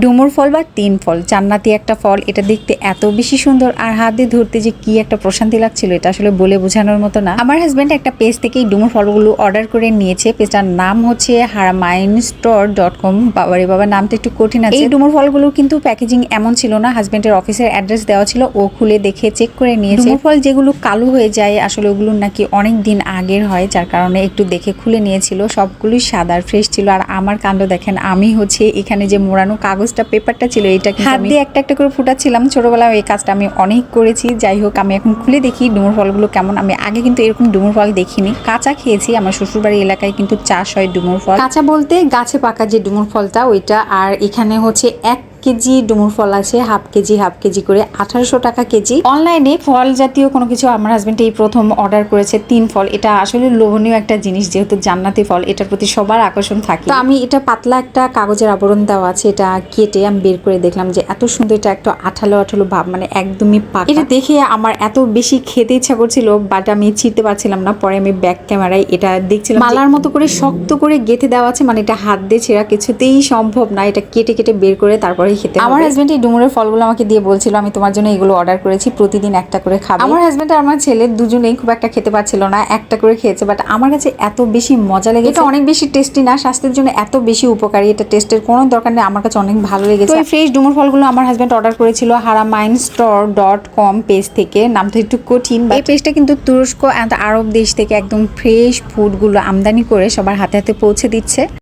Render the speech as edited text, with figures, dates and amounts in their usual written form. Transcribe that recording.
ডুমুর ফল বা তিন ফল জান্নাতি একটা ফল, এটা দেখতে এত বেশি সুন্দর আর হাত দিয়ে ধরতে যে কি একটা প্রশান্তি লাগছিল এটা আসলে বলে বোঝানোর মতো না। আমার হাজব্যান্ড একটা পেজ থেকে এই ডুমুর ফলগুলো অর্ডার করে নিয়েছে। পেজটার নাম হচ্ছে haramainstore.com। বাবারে বাবা, নামটা একটু কঠিন আছে। এই ডুমুর ফলগুলো কিন্তু প্যাকেজিং এমন ছিল না, হাজব্যান্ডের অফিসের অ্যাড্রেস দেওয়া ছিল, ও খুলে দেখে চেক করে নিয়েছে। ডুমুর ফল যেগুলো কালো হয়ে যায় আসলে ওগুলো নাকি অনেক দিন আগের হয়, যার কারণে একটু দেখে খুলে নিয়েছিল। সবগুলোই সাদা আর ফ্রেশ ছিল। আর আমার কাণ্ড দেখেন, আমি হচ্ছে এখানে যে মোড়ানো কাগজটা পেপারটা ছিল এটা হাত দিয়ে একটা একটা করে ফুটাচ্ছিলাম। ছোটবেলায় এই কাজটা আমি অনেক করেছি। যাই হোক, আমি এখন খুলে দেখি ডুমুর ফলগুলো কেমন। আমি আগে কিন্তু এরকম ডুমুর ফল দেখিনি, কাঁচা খেয়েছি। আমার শ্বশুরবাড়ি এলাকায় কিন্তু চাষ হয় ডুমুর ফল, কাঁচা বলতে গাছে পাকা যে ডুমুর ফলটা ওইটা। আর এখানে হচ্ছে 1 কেজি ডুমুর ফল আছে, হাফ কেজি করে 1800 টাকা কেজি। অনলাইনে ফল জাতীয় কোনো কিছু আমার হাজবেন্ড এই প্রথম অর্ডার করেছে। 3 ফল, এটা আসলে লোভনীয় একটা জিনিস, যেহেতু জান্নাতি ফল এটার প্রতি সবার আকর্ষণ থাকে। তো আমি এটা পাতলা একটা কাগজের আবরণ দেওয়া আছে, এটা কেটে আমি বের করে দেখলাম যে এত সুন্দর, এটা একটা আঠালো আঠালো ভাব, মানে একদমই পাকা। এটা দেখে আমার এত বেশি খেতে ইচ্ছা করছিল, বাট আমি ছিঁড়তে পারছিলাম না। পরে আমি ব্যাক ক্যামেরায় এটা দেখছিলাম, মালার মতো করে শক্ত করে গেঁথে দেওয়া আছে, মানে এটা হাত দিয়ে ছেঁড়া কিছুতেই সম্ভব না। এটা কেটে কেটে বের করে তারপরে খেতে। আমার হাজবেন্ড এই ডুমুরের ফলগুলো আমাকে দিয়ে বলছিল আমি তোমার জন্য এগুলো অর্ডার করেছি, প্রতিদিন একটা করে খাবে। আমার হাজবেন্ড আর আমার ছেলে দুজনেই খুব একটা খেতে পারছিল না, একটা করে খেয়েছে। বাট আমার কাছে এত বেশি মজা লেগেছে। এটা অনেক বেশি টেস্টি না, স্বাস্থ্যের জন্য এত বেশি উপকারী, এটা টেস্টের কোনো দরকার নেই। আমার কাছে অনেক ভালো লেগেছে। তো এই ফ্রেশ ডুমুর ফলগুলো আমার হাজবেন্ড অর্ডার করেছিল haramainstore.com পেজ থেকে। নামটা একটু কঠিন। এই পেজটা কিন্তু তুরস্ক এন্ড আরব দেশ থেকে একদম ফ্রেশ ফুডগুলো আমদানি করে সবার হাতে হাতে পৌঁছে দিচ্ছে।